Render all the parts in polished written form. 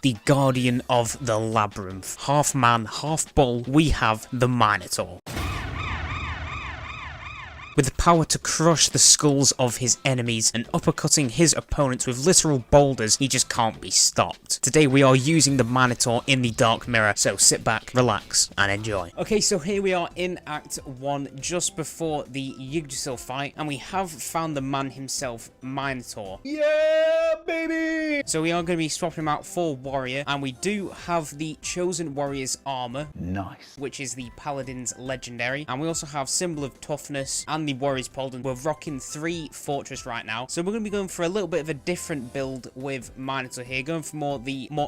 the guardian of the labyrinth. Half man, half bull, we have the Minotaur. With the power to crush the skulls of his enemies and uppercutting his opponents with literal boulders, he just can't be stopped. Today we are using the Minotaur in the Dark Mirror, so sit back, relax, and enjoy. Okay, so here we are in Act 1, just before the Yggdrasil fight, and we have found the man himself, Minotaur. Yeah, baby! So we are going to be swapping him out for Warrior, and we do have the Chosen Warrior's armor. Nice. Which is the Paladin's Legendary, and we also have Symbol of Toughness and the Warrior's Pauldron. We're rocking 3 Fortress right now, so we're going to be going for a little bit of a different build with Minotaur here, going for more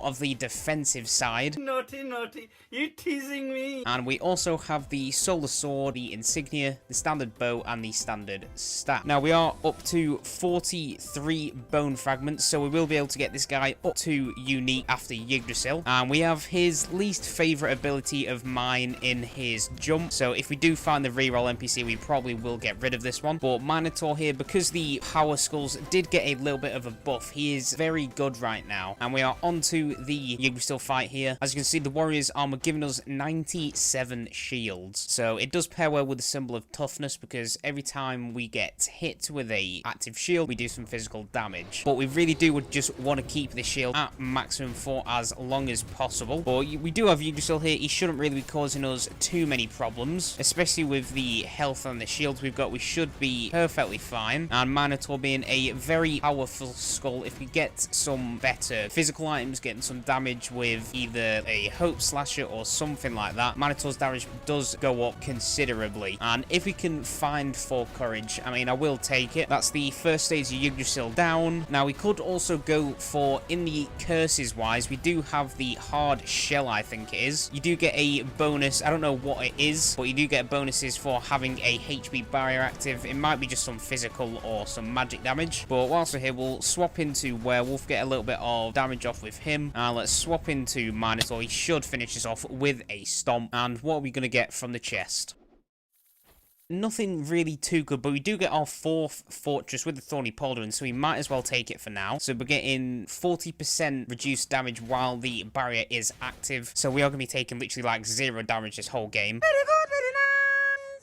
of the defensive side. Naughty, you teasing me. And we also have the Solar Sword, the Insignia, the Standard Bow, and the Standard Staff. Now we are up to 43 bone fragments, so we will be able to get this guy up to unique after Yggdrasil. And we have his least favorite ability of mine in his jump, so if we do find the reroll NPC, we probably will get rid of this one. But Minotaur here, because the power skulls did get a little bit of a buff, he is very good right now. And we are onto the Yggdrasil fight here. As you can see, the Warrior's armor giving us 97 shields, so it does pair well with the Symbol of Toughness, because every time we get hit with a active shield, we do some physical damage. But we really do just want to keep the shield at maximum for as long as possible. But we do have Yggdrasil here. He shouldn't really be causing us too many problems, especially with the health and the shields we've got. We should be perfectly fine. And Minotaur being a very powerful skull, if we get some better physical items, getting some damage with either a Hope Slasher or something like that, Minotaur's damage does go up considerably. And if we can find 4 courage, I mean, I will take it. That's the first stage of Yggdrasil down. Now we could also go for, in the curses wise, we do have the hard shell, I think it is. You do get a bonus, I don't know what it is, but you do get bonuses for having a HP barrier active. It might be just some physical or some magic damage. But whilst we're here, we'll swap into Werewolf, get a little bit of damage off with him. Let's swap into Minotaur. He should finish this off with a stomp. And what are we going to get from the chest? Nothing really too good, but we do get our 4th fortress with the Thorny Pauldron, so we might as well take it for now. So we're getting 40% reduced damage while the barrier is active, so we are going to be taking literally like 0 damage this whole game. Very good, very nice.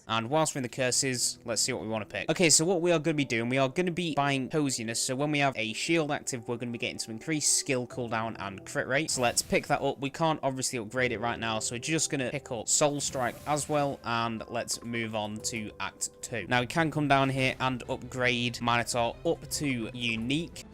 And whilst we're in the curses, let's see what we want to pick. Okay, so what we are going to be doing, we are going to be buying coziness. So when we have a shield active, we're going to be getting some increased skill cooldown and crit rate. So let's pick that up. We can't obviously upgrade it right now, so we're just going to pick up Soul Strike as well. And let's move on to Act 2. Now we can come down here and upgrade Minotaur up to unique.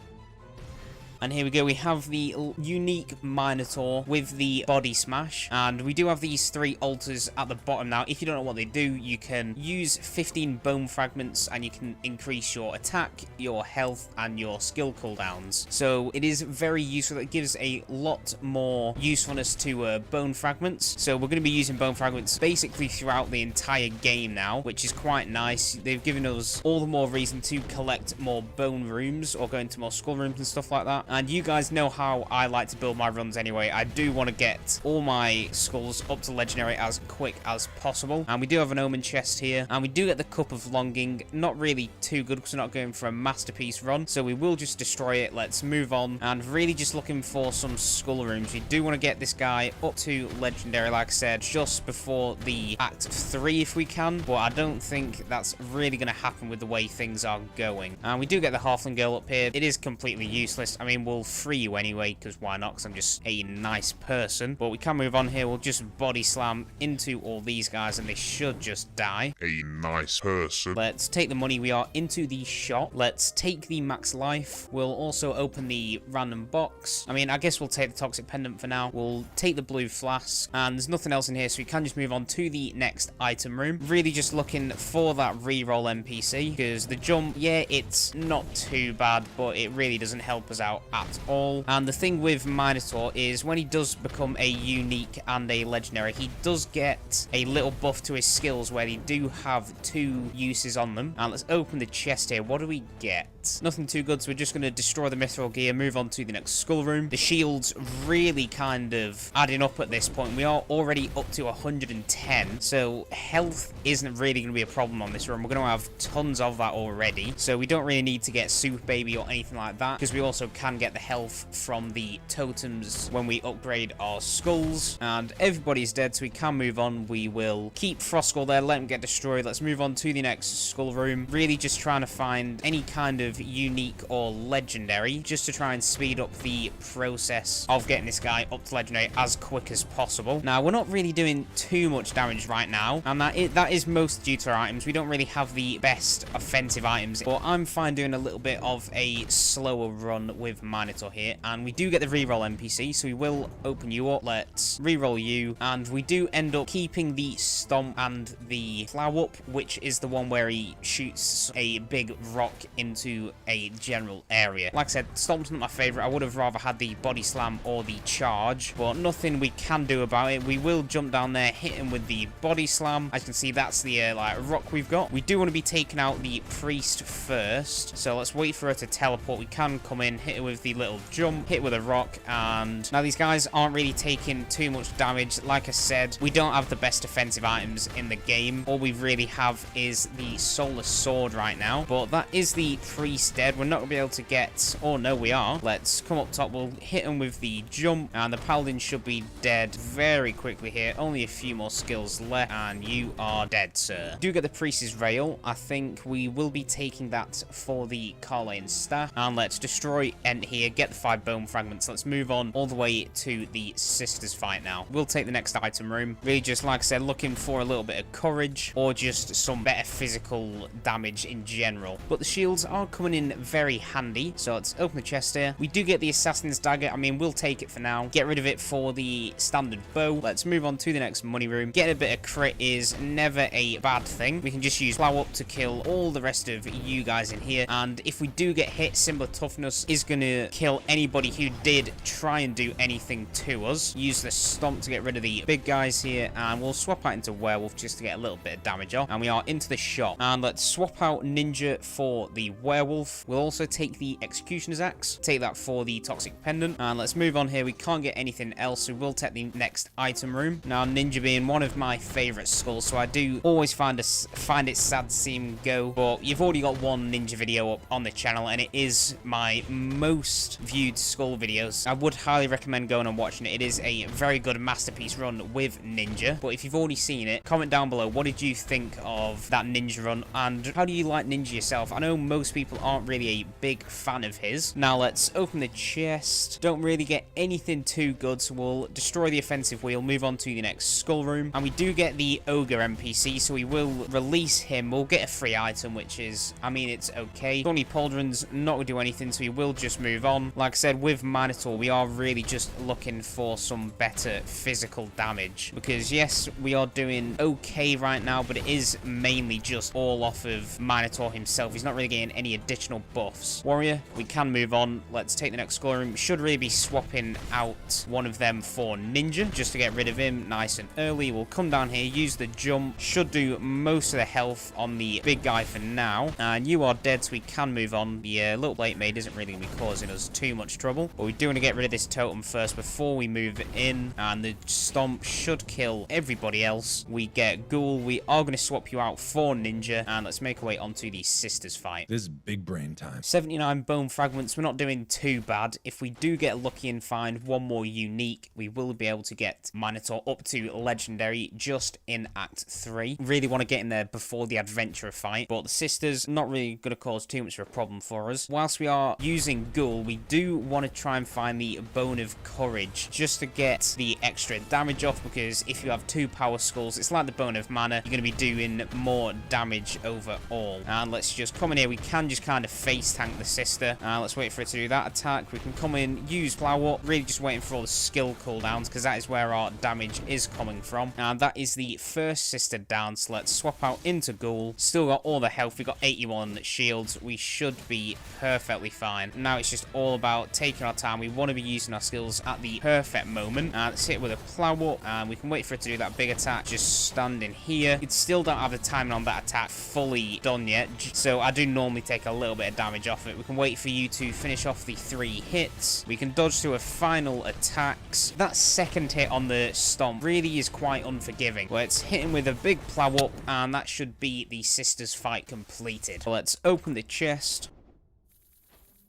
And here we go, we have the unique Minotaur with the body smash. And we do have these 3 altars at the bottom. Now, if you don't know what they do, you can use 15 bone fragments and you can increase your attack, your health, and your skill cooldowns. So it is very useful. It gives a lot more usefulness to bone fragments. So we're going to be using bone fragments basically throughout the entire game now, which is quite nice. They've given us all the more reason to collect more bone rooms or go into more skull rooms and stuff like that. And you guys know how I like to build my runs anyway. I do want to get all my skulls up to legendary as quick as possible. And we do have an omen chest here. And we do get the Cup of Longing. Not really too good because we're not going for a masterpiece run. So we will just destroy it. Let's move on. And really just looking for some skull rooms. We do want to get this guy up to legendary, like I said, just before the Act 3 if we can. But I don't think that's really going to happen with the way things are going. And we do get the Halfling Girl up here. It is completely useless. I mean, we'll free you anyway, because why not? Because I'm just a nice person. But we can move on here. We'll just body slam into all these guys and they should just die. A nice person. Let's take the money. We are into the shop. Let's take the max life. We'll also open the random box. I mean, I guess we'll take the toxic pendant for now. We'll take the blue flask, and there's nothing else in here, so we can just move on to the next item room. Really just looking for that reroll NPC, because the jump, yeah, it's not too bad, but it really doesn't help us out at all. And the thing with Minotaur is when he does become a unique and a legendary, he does get a little buff to his skills where he do have 2 uses on them. And let's open the chest here. What do we get? but nothing too good, so we're just going to destroy the mithril gear, move on to the next skull room. The shields really kind of adding up at this point. We are already up to 110, so health isn't really going to be a problem on this run. We're going to have tons of that already, so we don't really need to get super baby or anything like that, because we also can get the health from the totems when we upgrade our skulls. And everybody's dead, so we can move on. We will keep Froskull there, let him get destroyed. Let's move on to the next skull room. Really just trying to find any kind of unique or legendary, just to try and speed up the process of getting this guy up to legendary as quick as possible. Now, we're not really doing too much damage right now, and that is most due to our items. We don't really have the best offensive items, but I'm fine doing a little bit of a slower run with Minotaur here. And we do get the reroll NPC, so we will open you up. Let's reroll you, and we do end up keeping the stomp and the plow up, which is the one where he shoots a big rock into a general area. Like I said, stomp's not my favorite. I would have rather had the body slam or the charge, but nothing we can do about it. We will jump down there, hit him with the body slam. As you can see, that's the like rock we've got. We do want to be taking out the priest first, so let's wait for her to teleport. We can come in, hit her with the little jump, hit with a rock, and now these guys aren't really taking too much damage. Like I said, we don't have the best defensive items in the game. All we really have is the soulless sword right now, but that is the priest dead. We're not going to be able to get, oh no, we are. Let's come up top. We'll hit him with the jump, and the paladin should be dead very quickly here. Only a few more skills left, and you are dead, sir. Do get the priest's rail. I think we will be taking that for the Carlian staff, and let's destroy Ent here, get the 5 bone fragments. Let's move on all the way to the sisters fight now. We'll take the next item room. Really just, like I said, looking for a little bit of courage or just some better physical damage in general. But the shields are coming in very handy, so let's open the chest here. We do get the assassin's dagger. I mean, we'll take it for now. Get rid of it for the standard bow. Let's move on to the next money room. Getting a bit of crit is never a bad thing. We can just use plow up to kill all the rest of you guys in here, and if we do get hit, Symbol of Toughness is going to kill anybody who did try and do anything to us. Use the stomp to get rid of the big guys here, and we'll swap out into werewolf just to get a little bit of damage off. And we are into the shop, and let's swap out ninja for the werewolf. We'll also take the executioner's axe, take that for the toxic pendant, and let's move on here. We can't get anything else, so we'll take the next item room. Now, ninja being one of my favorite skulls, so I do always find it sad to see him go, but you've already got one ninja video up on the channel, and it is my most viewed skull videos. I would highly recommend going and watching it. It is a very good masterpiece run with ninja, but if you've already seen it, comment down below, what did you think of that ninja run, and how do you like ninja yourself? I know most people aren't really a big fan of his. Now let's open the chest. Don't really get anything too good, so we'll destroy the offensive wheel, move on to the next skull room, and we do get the ogre NPC, so we will release him. We'll get a free item, which is, I mean, it's okay. Thorny Pauldron's not going to do anything, so we will just move on. Like I said, with Minotaur, we are really just looking for some better physical damage, because yes, we are doing okay right now, but it is mainly just all off of Minotaur himself. He's not really getting any additional buffs. Warrior, we can move on. Let's take the next score room. Should really be swapping out one of them for ninja, just to get rid of him nice and early. We'll come down here, use the jump. Should do most of the health on the big guy for now, and you are dead, so we can move on. The little blade maid isn't really going to be causing us too much trouble, but we do want to get rid of this totem first before we move in, and the stomp should kill everybody else. We get ghoul. We are going to swap you out for ninja, and let's make our way onto the sisters fight. This is big brain time. 79 bone fragments. We're not doing too bad. If we do get lucky and find one more unique, we will be able to get Minotaur up to legendary just in Act 3. Really want to get in there before the adventurer fight, but the sisters not really going to cause too much of a problem for us. Whilst we are using ghoul, we do want to try and find the bone of courage just to get the extra damage off, because if you have 2 power skulls, it's like the bone of mana, you're going to be doing more damage overall. And let's just come in here. We can just kind of face tank the sister. Let's wait for it to do that attack. We can come in, use plow up, really just waiting for all the skill cooldowns, because that is where our damage is coming from. And that is the first sister down, so let's swap out into ghoul. Still got all the health. We got 81 shields. We should be perfectly fine. Now it's just all about taking our time. We want to be using our skills at the perfect moment. Let's hit it with a plow up, and we can wait for it to do that big attack. Just standing here. It still don't have the timing on that attack fully done yet, so I do normally take a a little bit of damage off it. We can wait for you to finish off the 3 hits. We can dodge through a final attacks. That second hit on the stomp really is quite unforgiving. Let's hit him with a big plow up, and that should be the sisters fight completed. So let's open the chest.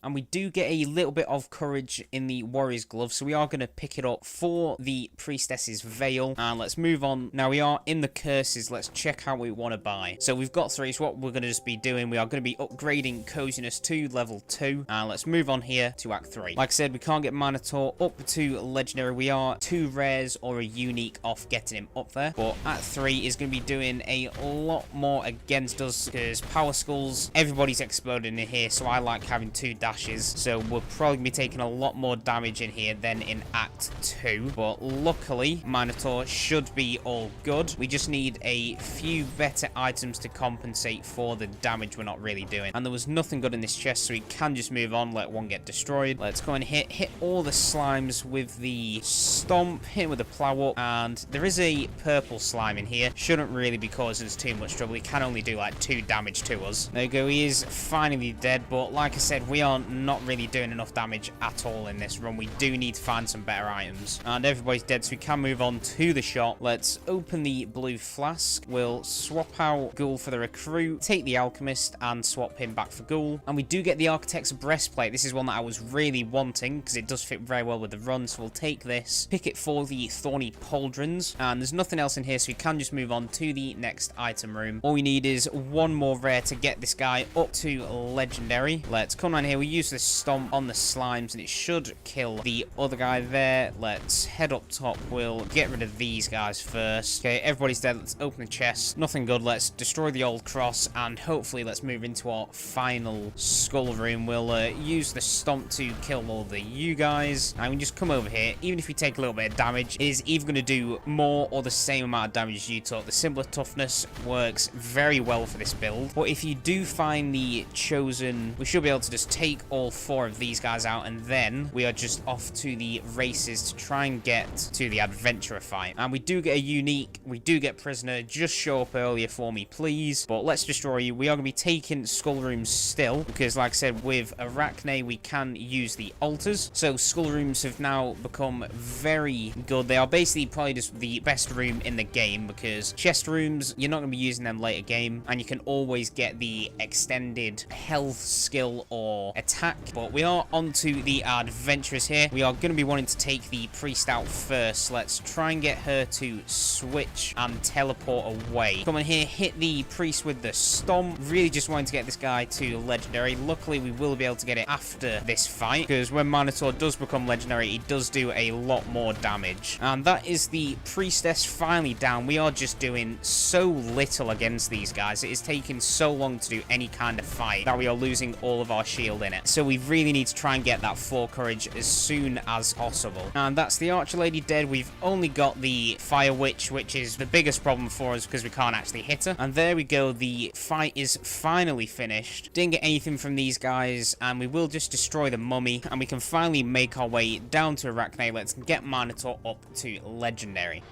And we do get a little bit of courage in the warrior's glove, so we are going to pick it up for the priestess's veil. And let's move on. Now we are in the curses. Let's check how we want to buy. So we've got 3. So what we're going to just be doing, we are going to be upgrading coziness to level 2. And let's move on here to Act 3. Like I said, we can't get Minotaur up to legendary. We are 2 rares or a unique off getting him up there. But Act 3 is going to be doing a lot more against us because power skulls, everybody's exploding in here. So I like having 2 dashes. So we'll probably be taking a lot more damage in here than in Act 2. But luckily, Minotaur should be all good. We just need a few better items to compensate for the damage we're not really doing. And there was nothing good in this chest, so we can just move on, let one get destroyed. Let's go and hit all the slimes with the stomp, hit with a plow up. And there is a purple slime in here. Shouldn't really be causing us too much trouble. He can only do like 2 damage to us. There we go. He is finally dead. But like I said, we are not really doing enough damage at all in this run. We do need to find some better items. And everybody's dead, so we can move on to the shop. Let's open the blue flask. We'll swap out Ghoul for the recruit, take the alchemist, and swap him back for Ghoul. And we do get the architect's breastplate. This is one that I was really wanting because it does fit very well with the run. So we'll take this, pick it for the thorny pauldrons. And there's nothing else in here, so we can just move on to the next item room. All we need is 1 more rare to get this guy up to legendary. Let's come down here. We use this stomp on the slimes and it should kill the other guy there. Let's head up top. We'll get rid of these guys first. Okay, everybody's dead. Let's open the chest. Nothing good. Let's destroy the old cross and hopefully let's move into our final skull room. We'll use the stomp to kill all the you guys. And we just come over here. Even if we take a little bit of damage, it is either going to do more or the same amount of damage as you took. The similar toughness works very well for this build. But if you do find the chosen, we should be able to just take all 4 of these guys out, and then we are just off to the races to try and get to the adventurer fight. And we do get a unique, we do get prisoner. Just show up earlier for me, please. But let's destroy you. We are going to be taking skull rooms still, because like I said, with Arachne, we can use the altars. So skull rooms have now become very good. They are basically probably just the best room in the game, because chest rooms, you're not going to be using them later game, and you can always get the extended health skill or attack. But we are on to the adventurers here. We are going to be wanting to take the priest out first. Let's try and get her to switch and teleport away. Come on here, hit the priest with the stomp. Really just wanting to get this guy to legendary. Luckily, we will be able to get it after this fight, because when Minotaur does become legendary, he does do a lot more damage. And that is the priestess finally down. We are just doing so little against these guys. It is taking so long to do any kind of fight that we are losing all of our shield in it. So we really need to try and get that 4 courage as soon as possible. And that's the archer lady dead. We've only got the fire witch, which is the biggest problem for us because we can't actually hit her. And there we go. The fight is finally finished. Didn't get anything from these guys, and we will just destroy the mummy, and we can finally make our way down to Arachne. Let's get Minotaur up to legendary.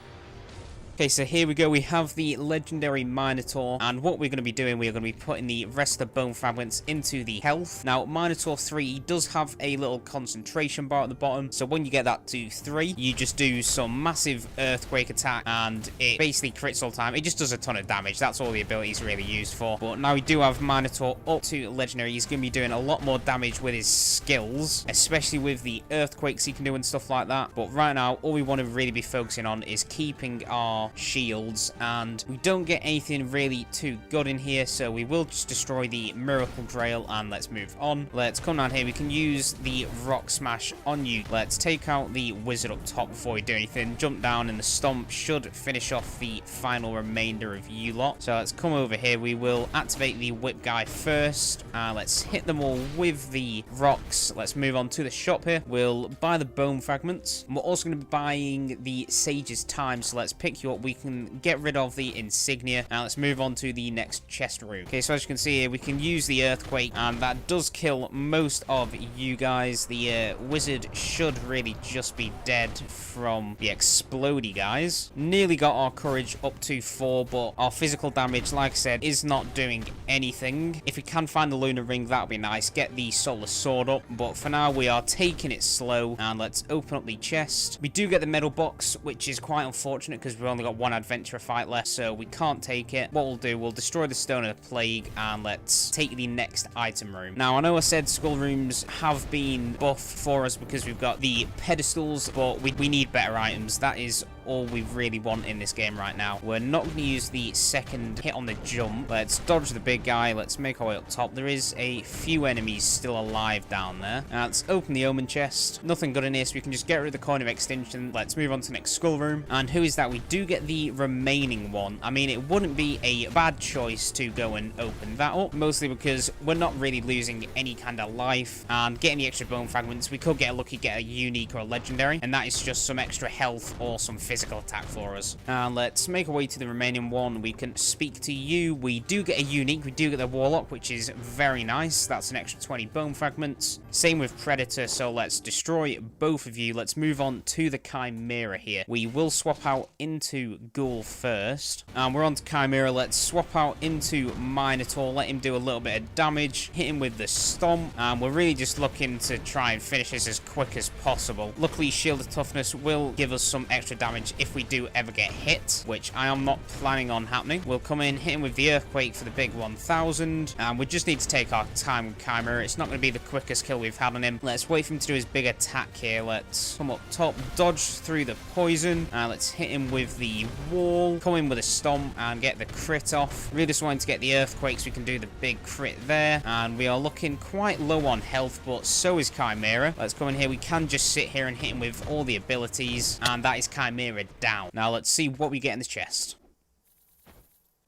Okay, so here we go. We have the legendary Minotaur, and what we're going to be doing, we're going to be putting the rest of the bone fragments into the health. Now, Minotaur 3 does have a little concentration bar at the bottom, so when you get that to 3, you just do some massive earthquake attack, and it basically crits all the time. It just does a ton of damage. That's all the ability is really used for. But now we do have Minotaur up to legendary. He's going to be doing a lot more damage with his skills, especially with the earthquakes he can do and stuff like that. But right now, all we want to really be focusing on is keeping our shields, and we don't get anything really too good in here, so we will just destroy the miracle grail and let's move on. Let's come down here. We can use the rock smash on you. Let's take out the wizard up top before we do anything. Jump down, and the stomp should finish off the final remainder of you lot. So let's come over here. We will activate the whip guy first. Let's hit them all with the rocks. Let's move on to the shop here. We'll buy the bone fragments, and we're also going to be buying the sage's time, so let's pick you up but we can get rid of the insignia. Now let's move on to the next chest room. Okay, so as you can see here, we can use the earthquake, and that does kill most of you guys. The wizard should really just be dead from the explodey guys. Nearly got our courage up to 4, but our physical damage, like I said, is not doing anything. If we can find the lunar ring, that would be nice. Get the solar sword up, but for now we are taking it slow. And let's open up the chest. We do get the medal box, which is quite unfortunate because we've only got one adventurer fight left, so we can't take it. What we'll do, we'll destroy the stone of the plague, and let's take the next item room. Now, I know I said skull rooms have been buffed for us because we've got the pedestals, but we need better items. That is all we really want in this game right now. We're not going to use the second hit on the jump. Let's dodge the big guy. Let's make our way up top. There is a few enemies still alive down there. Now let's open the omen chest. Nothing good in here, so we can just get rid of the coin of extinction. Let's move on to the next skull room. And who is that? We do get the remaining one. I mean, it wouldn't be a bad choice to go and open that up, mostly because we're not really losing any kind of life, and getting the extra bone fragments, we could get lucky, get a unique or a legendary, and that is just some extra health or some physical attack for us. And let's make our way to the remaining one. We can speak to you. We do get a unique. We do get the warlock, which is very nice. That's an extra 20 bone fragments. Same with predator, so let's destroy both of you. Let's move on to the chimera here. We will swap out into ghoul first, and we're on to chimera. Let's swap out into minotaur, let him do a little bit of damage, hit him with the stomp, and we're really just looking to try and finish this as quick as possible. Luckily, shield of toughness will give us some extra damage if we do ever get hit, which I am not planning on happening. We'll come in, hit him with the earthquake for the big 1000, and we just need to take our time with chimera. It's not going to be the quickest kill we've had on him. Let's wait for him to do his big attack here. Let's come up top, dodge through the poison, and let's hit him with the wall, come in with a stomp and get the crit off. Really just wanting to get the earthquake so we can do the big crit there, and we are looking quite low on health, but so is chimera. Let's come in here. We can just sit here and hit him with all the abilities, and that is chimera down. Now let's see what we get in the chest.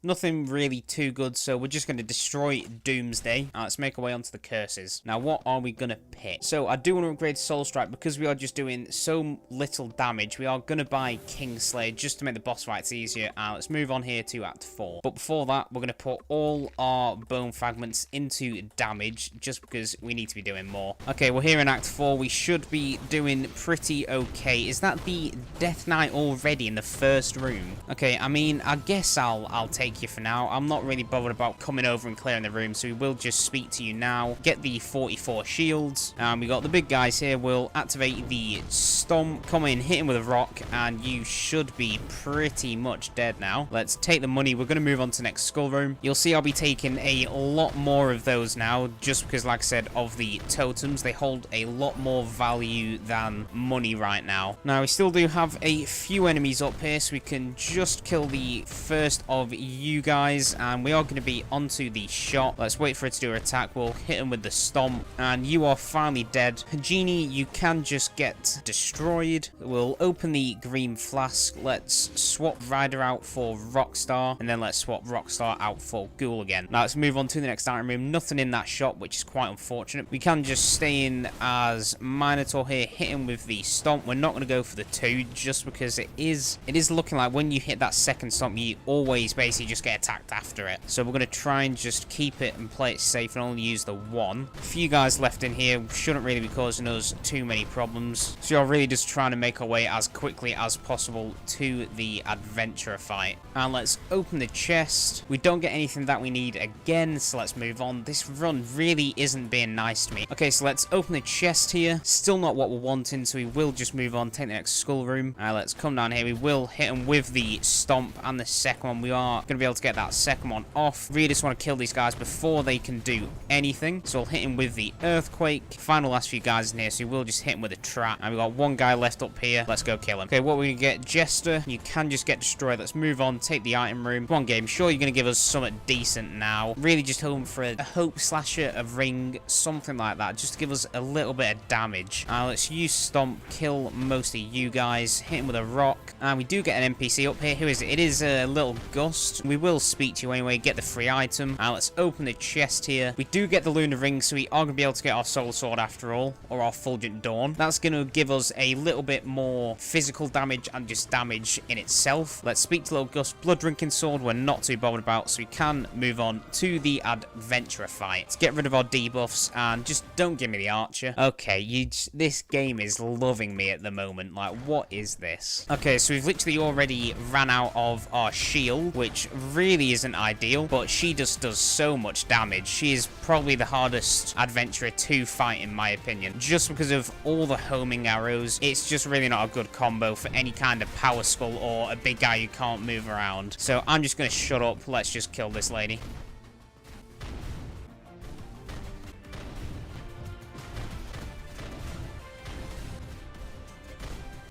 Nothing really too good, so we're just going to destroy Doomsday. Let's make our way onto the curses. Now, what are we going to pick? So, I do want to upgrade Soul Strike because we are just doing so little damage. We are going to buy Kingslayer just to make the boss fights easier. Let's move on here to Act 4. But before that, we're going to put all our bone fragments into damage just because we need to be doing more. Okay, we're here in Act 4. We should be doing pretty okay. Is that the Death Knight already in the first room? Okay, I mean, I guess I'll take you for now. I'm not really bothered about coming over and clearing the room, so we will just speak to you now. Get the 44 shields. We got the big guys here. We'll activate the stomp, come in, hit him with a rock, and you should be pretty much dead now. Let's take the money. We're going to move on to the next skull room. You'll see I'll be taking a lot more of those now, just because, like I said, of the totems. They hold a lot more value than money right now. Now, we still do have a few enemies up here, so we can just kill the first of you guys, and we are going to be onto the shot. Let's wait for it to do her attack. We'll hit him with the stomp, and you are finally dead. Genie, you can just get destroyed. We'll open the green flask. Let's swap Ryder out for Rockstar, and then let's swap Rockstar out for Ghoul again. Now let's move on to the next item room. Nothing in that shop, which is quite unfortunate. We can just stay in as Minotaur here, hit him with the stomp. We're not going to go for the 2 just because it is looking like when you hit that second stomp, you always basically just get attacked after it. So we're going to try and just keep it and play it safe and only use the 1. A few guys left in here shouldn't really be causing us too many problems. So you're really just trying to make our way as quickly as possible to the adventurer fight. And let's open the chest. We don't get anything that we need again, so let's move on. This run really isn't being nice to me. Okay, so let's open the chest here. Still not what we're wanting, so we will just move on, take the next skull room. Let's come down here. We will hit them with the stomp and the second one. We are going to be able to get that second one off. Really just want to kill these guys before they can do anything. So we'll hit him with the earthquake. Final last few guys in here, so we'll just hit him with a trap. And we've got one guy left up here. Let's go kill him. Okay, what we get? Jester. You can just get destroyed. Let's move on, take the item room. Come on, game. Sure, you're going to give us something decent now. Really just hoping for a hope slasher, a ring, something like that, just to give us a little bit of damage. Let's use stomp, kill most of you guys, hit him with a rock. And we do get an NPC up here. Who is it? It is a little gust. we will speak to you anyway, get the free item. Now let's open the chest here. We do get the Lunar Ring, so we are going to be able to get our Solar Sword after all, or our Fulgent Dawn. That's going to give us a little bit more physical damage and just damage in itself. Let's speak to Little Gus. Blood Drinking Sword we're not too bothered about, so we can move on to the Adventurer fight. Let's get rid of our debuffs and just don't give me the Archer. Okay, this game is loving me at the moment. Like, what is this? Okay, so we've literally already ran out of our shield, which really isn't ideal, but she just does so much damage. She is probably the hardest adventurer to fight in my opinion, just because of all the homing arrows. It's just really not a good combo for any kind of power skull or a big guy who can't move around. So I'm just gonna shut up. Let's just kill this lady.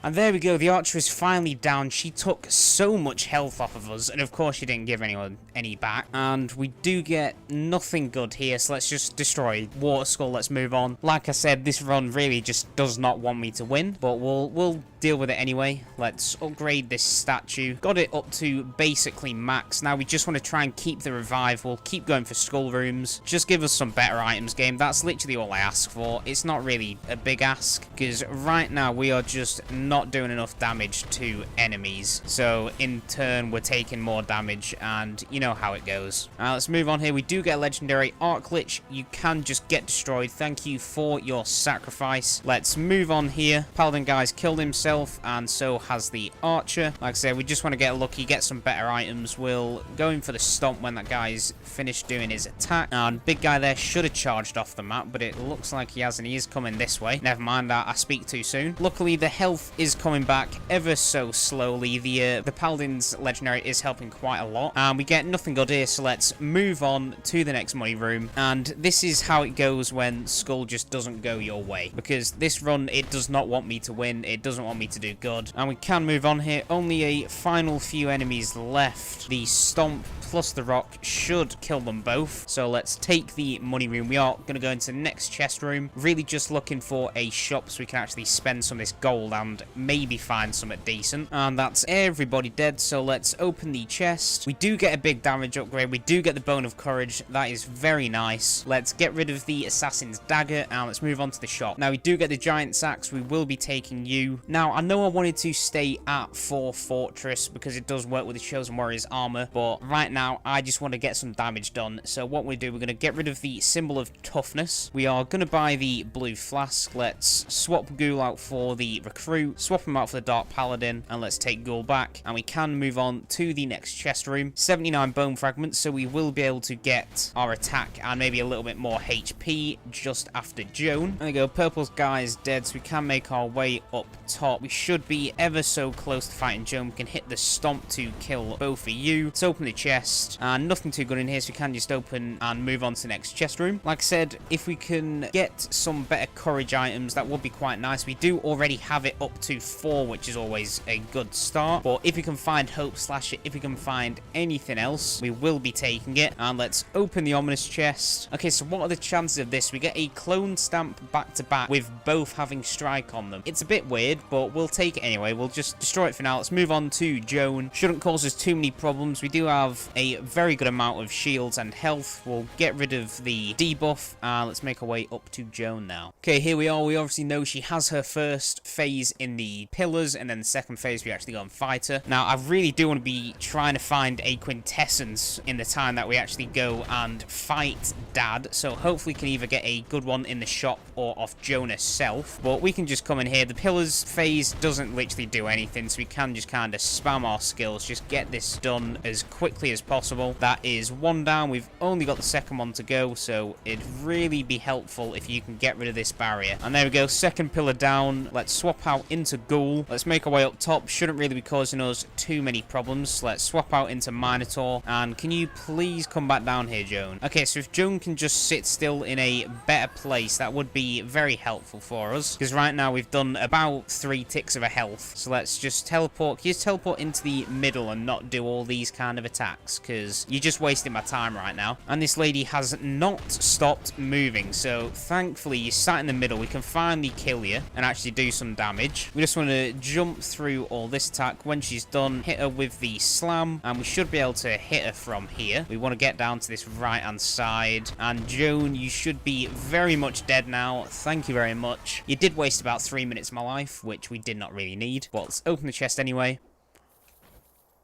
And there we go, the Archer is finally down. She took so much health off of us, and of course she didn't give anyone any back. And we do get nothing good here, so let's just destroy Water Skull. Let's move on. Like I said, this run really just does not want me to win, but we'll deal with it anyway. Let's upgrade this statue. Got it up to basically max. Now we just want to try and keep the revive. We'll keep going for skull rooms. Just give us some better items, game. That's literally all I ask for. It's not really a big ask, because right now we are just not doing enough damage to enemies. So in turn, we're taking more damage, and you know how it goes. Now let's move on here. We do get a legendary Arc Lich. You can just get destroyed. Thank you for your sacrifice. Let's move on here. Paladin guy's killed himself, and so has the Archer. Like I said, we just want to get lucky, get some better items. We'll go in for the stomp when that guy's finished doing his attack. And big guy there should have charged off the map, but it looks like he hasn't. He is coming this way. Never mind that. I speak too soon. Luckily, the health is coming back ever so slowly. The Paladin's legendary is helping quite a lot. And we get nothing good here, so let's move on to the next money room. And this is how it goes when Skul just doesn't go your way. Because this run, it does not want me to win. It doesn't want me to do good. And we can move on here. Only a final few enemies left. The Stomp plus the Rock should kill them both. So let's take the money room. We are going to go into the next chest room. Really just looking for a shop so we can actually spend some of this gold and maybe find something decent. And that's everybody dead. So let's open the chest. We do get a big damage upgrade. We do get the Bone of Courage. That is very nice. Let's get rid of the Assassin's Dagger and let's move on to the shop. Now we do get the Giant's Axe. We will be taking you. Now I know I wanted to stay at 4 Fortress because it does work with the Chosen Warrior's armor, but right now I just want to get some damage done. So what we do, we're going to get rid of the Symbol of Toughness. We are going to buy the Blue Flask. Let's swap Ghoul out for the Recruit, swap him out for the Dark Paladin, and let's take Ghoul back. And we can move on to the next chest room. 79 bone fragments, so we will be able to get our attack and maybe a little bit more HP just after Joan. There we go, Purple's guy is dead, so we can make our way up top. We should be ever so close to fighting Joan. We can hit the Stomp to kill both of you. Let's open the chest. And nothing too good in here, so we can just open and move on to the next chest room. Like I said, if we can get some better courage items, that would be quite nice. We do already have it up to 4, which is always a good start. But if we can find Hope Slasher, if we can find anything else, we will be taking it. And let's open the ominous chest. Okay, so what are the chances of this? We get a clone stamp back to back with both having strike on them. It's a bit weird, but we'll take it anyway. We'll just destroy it for now. Let's move on to Joan. Shouldn't cause us too many problems. We do have a very good amount of shields and health. We'll get rid of the debuff. Let's make our way up to Joan now. Okay, here we are. We obviously know she has her first phase in the pillars, and then the second phase we actually go and fight her. Now, I really do want to be trying to find a quintessence in the time that we actually go and fight Dad. So hopefully we can either get a good one in the shop or off Joan herself. But we can just come in here. The pillars phase doesn't literally do anything, so we can just kind of spam our skills. Just get this done as quickly as possible. That is one down. We've only got the second one to go, so it'd really be helpful if you can get rid of this barrier. And there we go, second pillar down. Let's swap out into Ghoul. Let's make our way up top. Shouldn't really be causing us too many problems. Let's swap out into Minotaur. And can you please come back down here, Joan? Okay, so if Joan can just sit still in a better place, that would be very helpful for us. Because right now we've done about 3 ticks of a health. So let's just teleport. Can you just teleport into the middle and not do all these kind of attacks? Because you're just wasting my time right now. And this lady has not stopped moving. So thankfully you sat in the middle. We can finally kill you and actually do some damage. We just want to jump through all this attack. When she's done, hit her with the slam, and we should be able to hit her from here. We want to get down to this right-hand side, and Joan, you should be very much dead now. Thank you very much. You did waste about 3 minutes of my life, which we did not really need. But let's open the chest anyway.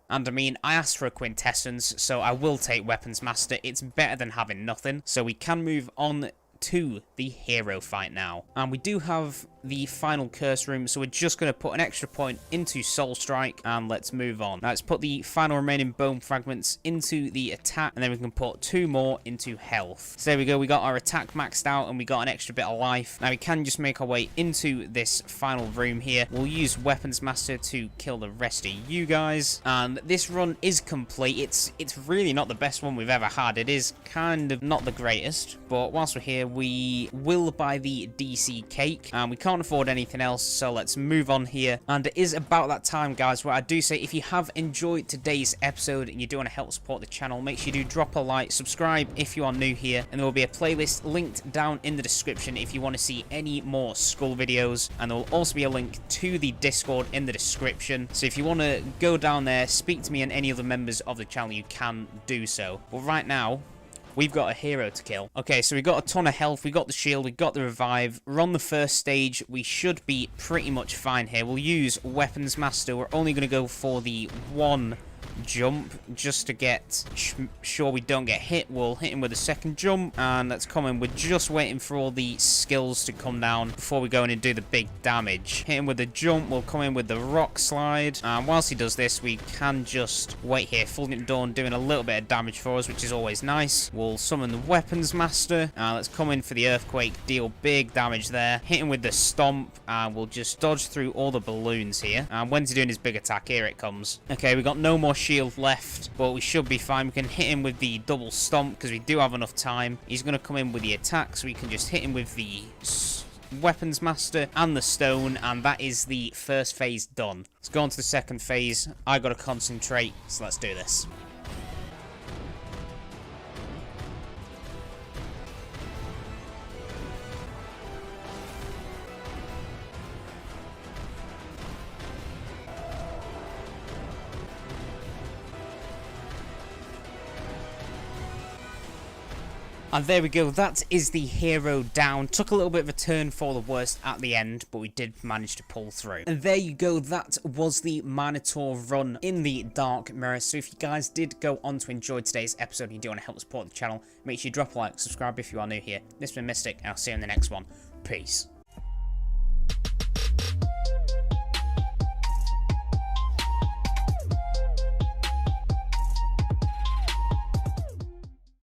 And I mean, I asked for a quintessence, so I will take Weapons Master. It's better than having nothing. So we can move on to the hero fight now. And we do have the final curse room, so we're just going to put an extra point into Soul Strike, and let's move on. Now let's put the final remaining bone fragments into the attack, and then we can put 2 more into health. So there we go, we got our attack maxed out, and we got an extra bit of life. Now we can just make our way into this final room here. We'll use Weapons Master to kill the rest of you guys, and this run is complete. It's really not the best one we've ever had. It is kind of not the greatest, but whilst we're here, we will buy the DC cake, and we can't afford anything else, so let's move on here. And it is about that time, guys, where I do say, if you have enjoyed today's episode and you do want to help support the channel, make sure you do drop a like, subscribe if you are new here, and there will be a playlist linked down in the description if you want to see any more Skul videos, and there will also be a link to the Discord in the description, so if you want to go down there, speak to me and any other members of the channel, you can do so. But right now, we've got a hero to kill. Okay, so we got a ton of health, we got the shield, we got the revive. We're on the first stage. We should be pretty much fine here. We'll use Weapons Master. We're only going to go for the 1 jump just to get sure we don't get hit. We'll hit him with a second jump, and let's come in. We're just waiting for all the skills to come down before we go in and do the big damage. Hit him with the jump. We'll come in with the rock slide, and whilst he does this, we can just wait here. Full Dawn doing a little bit of damage for us, which is always nice. We'll summon the Weapons Master. Let's come in for the earthquake, deal big damage there. Hit him with the stomp, and we'll just dodge through all the balloons here. And when's he doing his big attack? Here it comes. Okay, we got no more shield left, but we should be fine. We can hit him with the double stomp because we do have enough time. He's going to come in with the attack, so we can just hit him with the Weapons Master and the stone, and that is the first phase done. Let's go on to the second phase. I got to concentrate, so let's do this. And there we go, that is the hero down. Took a little bit of a turn for the worst at the end, but we did manage to pull through. And there you go, that was the Minotaur run in the Dark Mirror. So if you guys did go on to enjoy today's episode and you do want to help support the channel, make sure you drop a like, subscribe if you are new here. This has been Mystic, and I'll see you in the next one. Peace.